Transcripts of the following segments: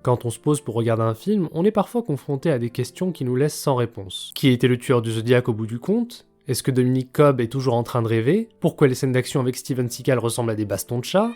Quand on se pose pour regarder un film, on est parfois confronté à des questions qui nous laissent sans réponse. Qui était le tueur du Zodiac au bout du compte ? Est-ce que Dominique Cobb est toujours en train de rêver ? Pourquoi les scènes d'action avec Steven Seagal ressemblent à des bastons de chat ?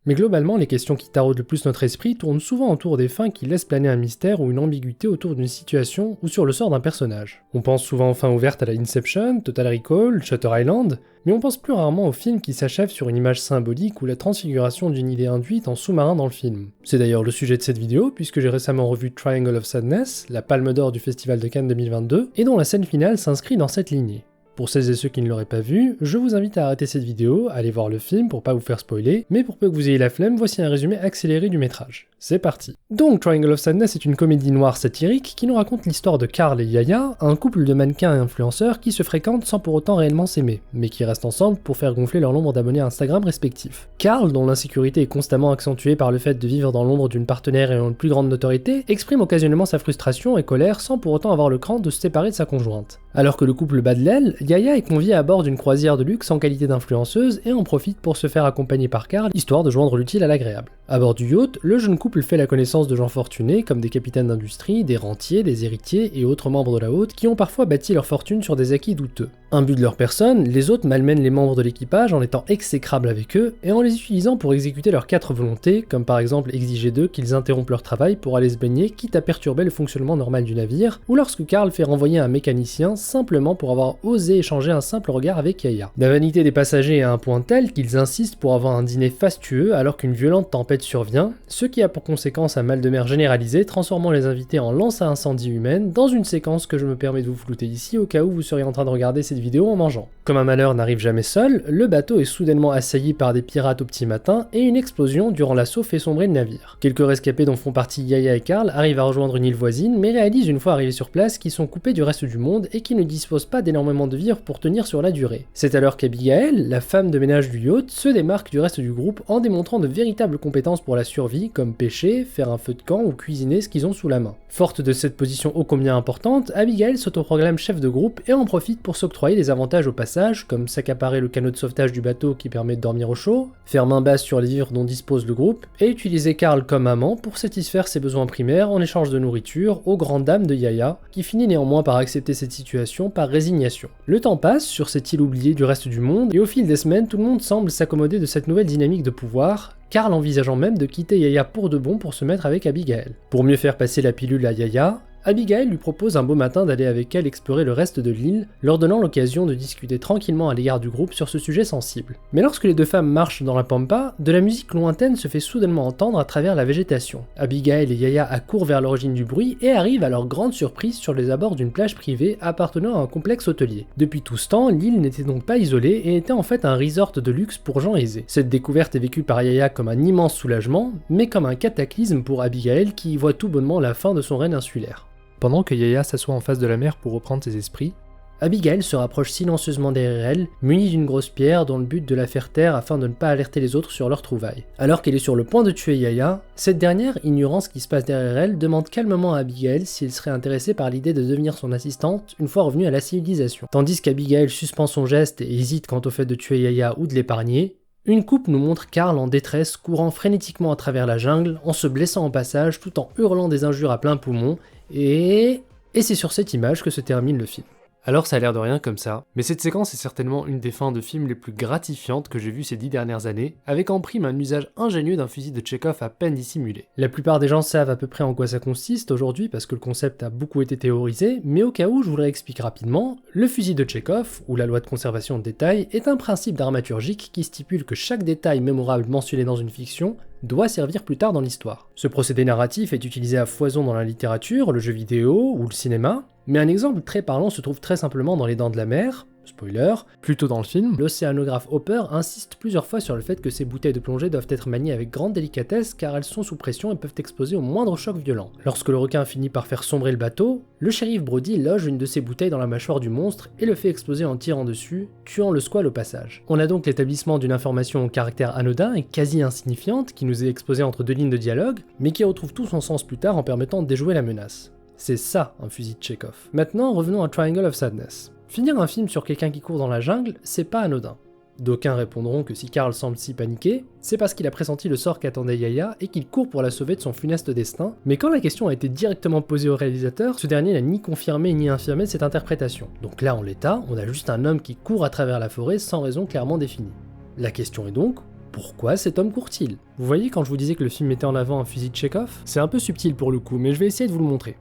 Mais globalement, les questions qui taraudent le plus notre esprit tournent souvent autour des fins qui laissent planer un mystère ou une ambiguïté autour d'une situation ou sur le sort d'un personnage. On pense souvent aux fins ouvertes à la Inception, Total Recall, Shutter Island, mais on pense plus rarement aux films qui s'achèvent sur une image symbolique ou la transfiguration d'une idée induite en sous-marin dans le film. C'est d'ailleurs le sujet de cette vidéo, puisque j'ai récemment revu Triangle of Sadness, la Palme d'Or du Festival de Cannes 2022, et dont la scène finale s'inscrit dans cette lignée. Pour celles et ceux qui ne l'auraient pas vu, je vous invite à arrêter cette vidéo, à aller voir le film pour pas vous faire spoiler, mais pour peu que vous ayez la flemme, voici un résumé accéléré du métrage. C'est parti. Donc Triangle of Sadness est une comédie noire satirique qui nous raconte l'histoire de Carl et Yaya, un couple de mannequins et influenceurs qui se fréquentent sans pour autant réellement s'aimer, mais qui restent ensemble pour faire gonfler leur nombre d'abonnés Instagram respectifs. Carl, dont l'insécurité est constamment accentuée par le fait de vivre dans l'ombre d'une partenaire ayant une plus grande notoriété, exprime occasionnellement sa frustration et colère sans pour autant avoir le cran de se séparer de sa conjointe. Alors que le couple bat de l'aile, Yaya est conviée à bord d'une croisière de luxe en qualité d'influenceuse et en profite pour se faire accompagner par Carl, histoire de joindre l'utile à l'agréable. À bord du yacht, le jeune couple fait la connaissance de gens fortunés comme des capitaines d'industrie, des rentiers, des héritiers et autres membres de la haute qui ont parfois bâti leur fortune sur des acquis douteux. Imbus de leur personne, les hôtes malmènent les membres de l'équipage en étant exécrables avec eux et en les utilisant pour exécuter leurs 4 volontés, comme par exemple exiger d'eux qu'ils interrompent leur travail pour aller se baigner quitte à perturber le fonctionnement normal du navire, ou lorsque Carl fait renvoyer un mécanicien simplement pour avoir osé échanger un simple regard avec Yaya. La vanité des passagers est à un point tel qu'ils insistent pour avoir un dîner fastueux alors qu'une violente tempête survient, ce qui a pour conséquence un mal de mer généralisé transformant les invités en lance à incendie humaine dans une séquence que je me permets de vous flouter ici au cas où vous seriez en train de regarder cette vidéo en mangeant. Comme un malheur n'arrive jamais seul, le bateau est soudainement assailli par des pirates au petit matin et une explosion durant l'assaut fait sombrer le navire. Quelques rescapés dont font partie Yaya et Carl arrivent à rejoindre une île voisine mais réalisent une fois arrivés sur place qu'ils sont coupés du reste du monde et qu'ils ne disposent pas d'énormément de vivres pour tenir sur la durée. C'est alors qu'Abigail, la femme de ménage du yacht, se démarque du reste du groupe en démontrant de véritables compétences pour la survie, comme pêcher, faire un feu de camp ou cuisiner ce qu'ils ont sous la main. Forte de cette position ô combien importante, Abigail s'autoproclame chef de groupe et en profite pour s'octroyer des avantages au passage, comme s'accaparer le canot de sauvetage du bateau qui permet de dormir au chaud, faire main basse sur les vivres dont dispose le groupe, et utiliser Carl comme amant pour satisfaire ses besoins primaires en échange de nourriture, aux grandes dames de Yaya, qui finit néanmoins par accepter cette situation par résignation. Le temps passe sur cette île oubliée du reste du monde, et au fil des semaines, tout le monde semble s'accommoder de cette nouvelle dynamique de pouvoir, Carl envisageant même de quitter Yaya pour de bon pour se mettre avec Abigail. Pour mieux faire passer la pilule à Yaya, Abigail lui propose un beau matin d'aller avec elle explorer le reste de l'île, leur donnant l'occasion de discuter tranquillement à l'égard du groupe sur ce sujet sensible. Mais lorsque les deux femmes marchent dans la pampa, de la musique lointaine se fait soudainement entendre à travers la végétation. Abigail et Yaya accourent vers l'origine du bruit et arrivent à leur grande surprise sur les abords d'une plage privée appartenant à un complexe hôtelier. Depuis tout ce temps, l'île n'était donc pas isolée et était en fait un resort de luxe pour gens aisés. Cette découverte est vécue par Yaya comme un immense soulagement, mais comme un cataclysme pour Abigail qui y voit tout bonnement la fin de son règne insulaire. Pendant que Yaya s'assoit en face de la mer pour reprendre ses esprits, Abigail se rapproche silencieusement derrière elle, munie d'une grosse pierre dans le but de la faire taire afin de ne pas alerter les autres sur leurs trouvailles. Alors qu'elle est sur le point de tuer Yaya, cette dernière, ignorant ce qui se passe derrière elle, demande calmement à Abigail si elle serait intéressée par l'idée de devenir son assistante une fois revenue à la civilisation. Tandis qu'Abigail suspend son geste et hésite quant au fait de tuer Yaya ou de l'épargner, une coupe nous montre Carl en détresse courant frénétiquement à travers la jungle en se blessant au passage tout en hurlant des injures à plein poumon et c'est sur cette image que se termine le film. Alors ça a l'air de rien comme ça, mais cette séquence est certainement une des fins de film les plus gratifiantes que j'ai vues ces 10 dernières années, avec en prime un usage ingénieux d'un fusil de Tchekhov à peine dissimulé. La plupart des gens savent à peu près en quoi ça consiste aujourd'hui parce que le concept a beaucoup été théorisé, mais au cas où je vous le réexplique rapidement, le fusil de Tchekhov, ou la loi de conservation de détail, est un principe dramaturgique qui stipule que chaque détail mémorable mentionné dans une fiction doit servir plus tard dans l'histoire. Ce procédé narratif est utilisé à foison dans la littérature, le jeu vidéo ou le cinéma, mais un exemple très parlant se trouve très simplement dans Les Dents de la Mer. Spoiler, plus tôt dans le film, l'océanographe Hopper insiste plusieurs fois sur le fait que ces bouteilles de plongée doivent être maniées avec grande délicatesse car elles sont sous pression et peuvent exposer au moindre choc violent. Lorsque le requin finit par faire sombrer le bateau, le shérif Brody loge une de ces bouteilles dans la mâchoire du monstre et le fait exploser en tirant dessus, tuant le squale au passage. On a donc l'établissement d'une information au caractère anodin et quasi insignifiante qui nous est exposée entre deux lignes de dialogue, mais qui retrouve tout son sens plus tard en permettant de déjouer la menace. C'est ça un fusil de Tchekhov. Maintenant revenons à Triangle of Sadness. Finir un film sur quelqu'un qui court dans la jungle, c'est pas anodin. D'aucuns répondront que si Carl semble si paniqué, c'est parce qu'il a pressenti le sort qu'attendait Yaya et qu'il court pour la sauver de son funeste destin, mais quand la question a été directement posée au réalisateur, ce dernier n'a ni confirmé ni infirmé cette interprétation. Donc là en l'état, on a juste un homme qui court à travers la forêt sans raison clairement définie. La question est donc, pourquoi cet homme court-il? Vous voyez quand je vous disais que le film mettait en avant un fusil de Chekhov? C'est un peu subtil pour le coup, mais je vais essayer de vous le montrer.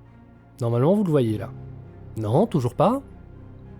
Normalement vous le voyez là. Non, toujours pas?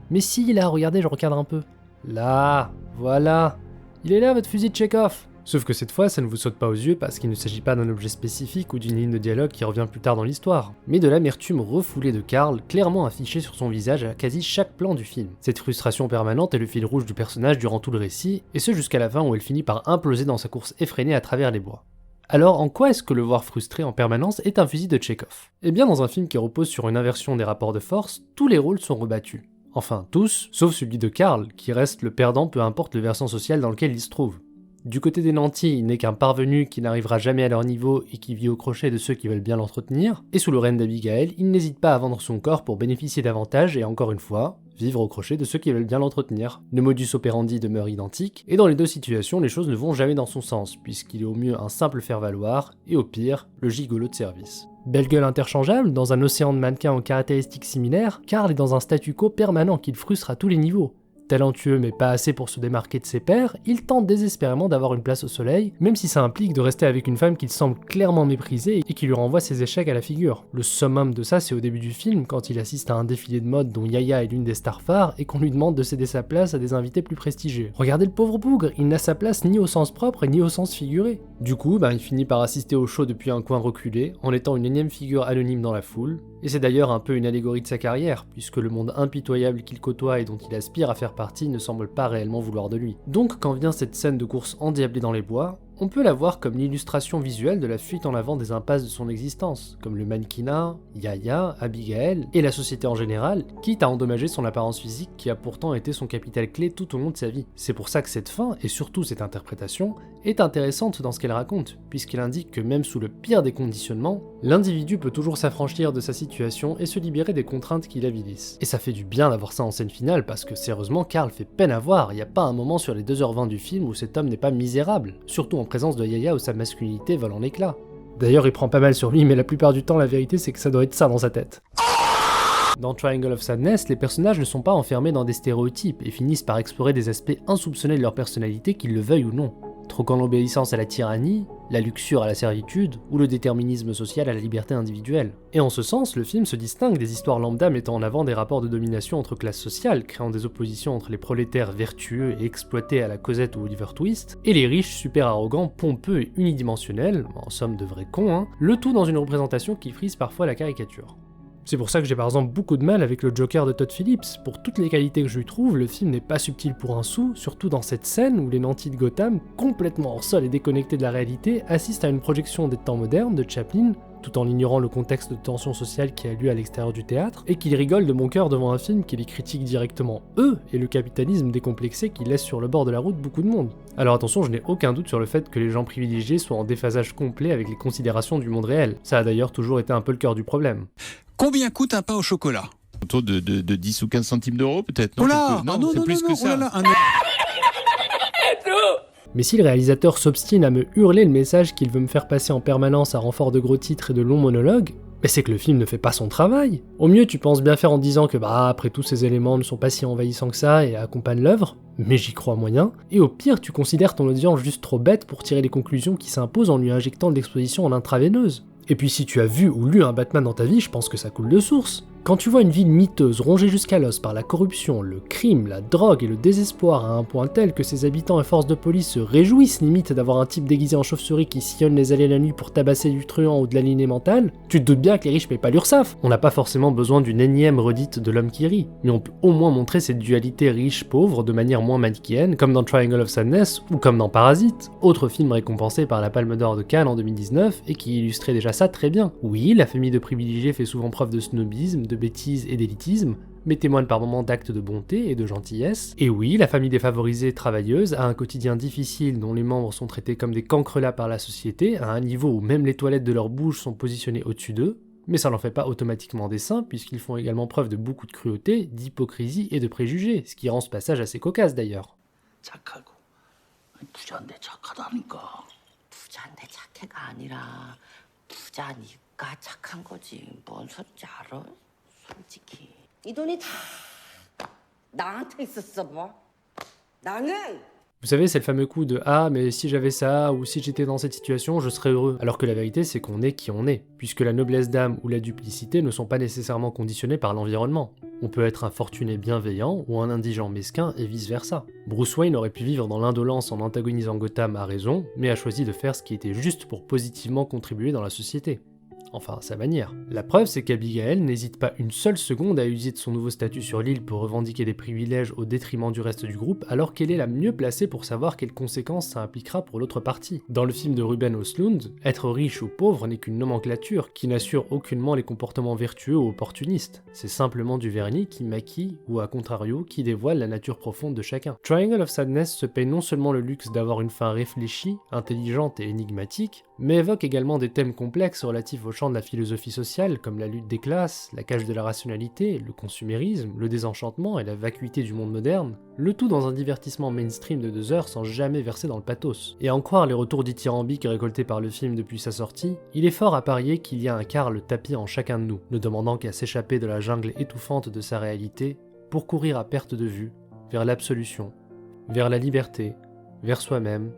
Mais si, là, regardez, je recadre un peu. Là, voilà. Il est là votre fusil de Chekhov. Sauf que cette fois, ça ne vous saute pas aux yeux parce qu'il ne s'agit pas d'un objet spécifique ou d'une ligne de dialogue qui revient plus tard dans l'histoire, mais de l'amertume refoulée de Carl, clairement affichée sur son visage à quasi chaque plan du film. Cette frustration permanente est le fil rouge du personnage durant tout le récit, et ce jusqu'à la fin où elle finit par imploser dans sa course effrénée à travers les bois. Alors, en quoi est-ce que le voir frustré en permanence est un fusil de Chekhov? Eh bien, dans un film qui repose sur une inversion des rapports de force, tous les rôles sont rebattus. Enfin, tous, sauf celui de Carl, qui reste le perdant peu importe le versant social dans lequel il se trouve. Du côté des nantis, il n'est qu'un parvenu qui n'arrivera jamais à leur niveau et qui vit au crochet de ceux qui veulent bien l'entretenir, et sous le règne d'Abigail, il n'hésite pas à vendre son corps pour bénéficier d'avantages et encore une fois, vivre au crochet de ceux qui veulent bien l'entretenir. Le modus operandi demeure identique, et dans les deux situations, les choses ne vont jamais dans son sens, puisqu'il est au mieux un simple faire-valoir, et au pire, le gigolo de service. Belle gueule interchangeable, dans un océan de mannequins aux caractéristiques similaires, Carl est dans un statu quo permanent qui le frustre à tous les niveaux. Talentueux mais pas assez pour se démarquer de ses pairs, il tente désespérément d'avoir une place au soleil, même si ça implique de rester avec une femme qu'il semble clairement mépriser et qui lui renvoie ses échecs à la figure. Le summum de ça, c'est au début du film, quand il assiste à un défilé de mode dont Yaya est l'une des stars phares et qu'on lui demande de céder sa place à des invités plus prestigieux. Regardez le pauvre bougre, il n'a sa place ni au sens propre ni au sens figuré. Du coup, il finit par assister au show depuis un coin reculé, en étant une énième figure anonyme dans la foule, et c'est d'ailleurs un peu une allégorie de sa carrière, puisque le monde impitoyable qu'il côtoie et dont il aspire à faire partie ne semble pas réellement vouloir de lui. Donc quand vient cette scène de course endiablée dans les bois, on peut la voir comme l'illustration visuelle de la fuite en avant des impasses de son existence, comme le mannequinat, Yaya, Abigail et la société en général, quitte à endommager son apparence physique qui a pourtant été son capital clé tout au long de sa vie. C'est pour ça que cette fin, et surtout cette interprétation, est intéressante dans ce qu'elle raconte, puisqu'elle indique que même sous le pire des conditionnements, l'individu peut toujours s'affranchir de sa situation et se libérer des contraintes qui l'avilissent. Et ça fait du bien d'avoir ça en scène finale, parce que sérieusement, Carl fait peine à voir, il n'y a pas un moment sur les 2h20 du film où cet homme n'est pas misérable, surtout en présence de Yaya où sa masculinité vole en éclats. D'ailleurs, il prend pas mal sur lui, mais la plupart du temps, la vérité, c'est que ça doit être ça dans sa tête. Dans Triangle of Sadness, les personnages ne sont pas enfermés dans des stéréotypes et finissent par explorer des aspects insoupçonnés de leur personnalité, qu'ils le veuillent ou non. Troquant l'obéissance à la tyrannie, la luxure à la servitude, ou le déterminisme social à la liberté individuelle. Et en ce sens, le film se distingue des histoires lambda mettant en avant des rapports de domination entre classes sociales, créant des oppositions entre les prolétaires vertueux et exploités à la Cosette ou Oliver Twist, et les riches super arrogants, pompeux et unidimensionnels, en somme de vrais cons, le tout dans une représentation qui frise parfois la caricature. C'est pour ça que j'ai par exemple beaucoup de mal avec le Joker de Todd Phillips. Pour toutes les qualités que je lui trouve, le film n'est pas subtil pour un sou, surtout dans cette scène où les nantis de Gotham, complètement hors sol et déconnectés de la réalité, assistent à une projection des temps modernes de Chaplin, tout en ignorant le contexte de tension sociale qui a lieu à l'extérieur du théâtre, et qu'ils rigolent de bon cœur devant un film qui les critique directement eux, et le capitalisme décomplexé qui laisse sur le bord de la route beaucoup de monde. Alors attention, je n'ai aucun doute sur le fait que les gens privilégiés soient en déphasage complet avec les considérations du monde réel. Ça a d'ailleurs toujours été un peu le cœur du problème. Combien coûte un pain au chocolat? Autour de 10 ou 15 centimes d'euros peut-être. Oh là, non, c'est plus que ça. Mais si le réalisateur s'obstine à me hurler le message qu'il veut me faire passer en permanence à renfort de gros titres et de longs monologues, c'est que le film ne fait pas son travail. Au mieux, tu penses bien faire en disant que après tous ces éléments ne sont pas si envahissants que ça et accompagnent l'œuvre, mais j'y crois moyen, et au pire, tu considères ton audience juste trop bête pour tirer les conclusions qui s'imposent en lui injectant de l'exposition en intraveineuse. Et puis si tu as vu ou lu un Batman dans ta vie, je pense que ça coule de source. Quand tu vois une ville miteuse rongée jusqu'à l'os par la corruption, le crime, la drogue et le désespoir à un point tel que ses habitants et forces de police se réjouissent limite d'avoir un type déguisé en chauve-souris qui sillonne les allées la nuit pour tabasser du truand ou de l'aligné mental, tu te doutes bien que les riches payent pas l'URSSAF. On n'a pas forcément besoin d'une énième redite de l'homme qui rit, mais on peut au moins montrer cette dualité riche-pauvre de manière moins manichéenne, comme dans Triangle of Sadness ou comme dans Parasite, autre film récompensé par la Palme d'Or de Cannes en 2019 et qui illustrait déjà ça très bien. Oui, la famille de privilégiés fait souvent preuve de snobisme, de bêtise et d'élitisme, mais témoigne par moments d'actes de bonté et de gentillesse. Et oui, la famille défavorisée travailleuse a un quotidien difficile dont les membres sont traités comme des cancrelats par la société, à un niveau où même les toilettes de leur bouche sont positionnées au-dessus d'eux, mais ça n'en fait pas automatiquement des saints, puisqu'ils font également preuve de beaucoup de cruauté, d'hypocrisie et de préjugés, ce qui rend ce passage assez cocasse d'ailleurs. 착하고 부자인데 착하다니까. 부자인데 착해가 아니라 부자니까 착한 거지. 뭔 소리인지 알아? 솔직히 이 돈이 다 나한테 있었어 뭐. 나는 Vous savez, c'est le fameux coup de « Ah, mais si j'avais ça, ou si j'étais dans cette situation, je serais heureux ». Alors que la vérité, c'est qu'on est qui on est, puisque la noblesse d'âme ou la duplicité ne sont pas nécessairement conditionnés par l'environnement. On peut être un fortuné bienveillant ou un indigent mesquin et vice-versa. Bruce Wayne aurait pu vivre dans l'indolence en antagonisant Gotham à raison, mais a choisi de faire ce qui était juste pour positivement contribuer dans la société. Enfin, à sa manière. La preuve, c'est qu'Abigail n'hésite pas une seule seconde à user de son nouveau statut sur l'île pour revendiquer des privilèges au détriment du reste du groupe, alors qu'elle est la mieux placée pour savoir quelles conséquences ça impliquera pour l'autre partie. Dans le film de Ruben Östlund, être riche ou pauvre n'est qu'une nomenclature qui n'assure aucunement les comportements vertueux ou opportunistes. C'est simplement du vernis qui maquille, ou à contrario, qui dévoile la nature profonde de chacun. Triangle of Sadness se paye non seulement le luxe d'avoir une fin réfléchie, intelligente et énigmatique, mais évoque également des thèmes complexes relatifs au champ de la philosophie sociale, comme la lutte des classes, la cage de la rationalité, le consumérisme, le désenchantement et la vacuité du monde moderne, le tout dans un divertissement mainstream de 2 heures sans jamais verser dans le pathos. Et à en croire les retours dithyrambiques récoltés par le film depuis sa sortie, il est fort à parier qu'il y a un Karl tapis en chacun de nous, ne demandant qu'à s'échapper de la jungle étouffante de sa réalité, pour courir à perte de vue, vers l'absolution, vers la liberté, vers soi-même,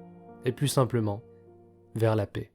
et plus simplement, vers la paix.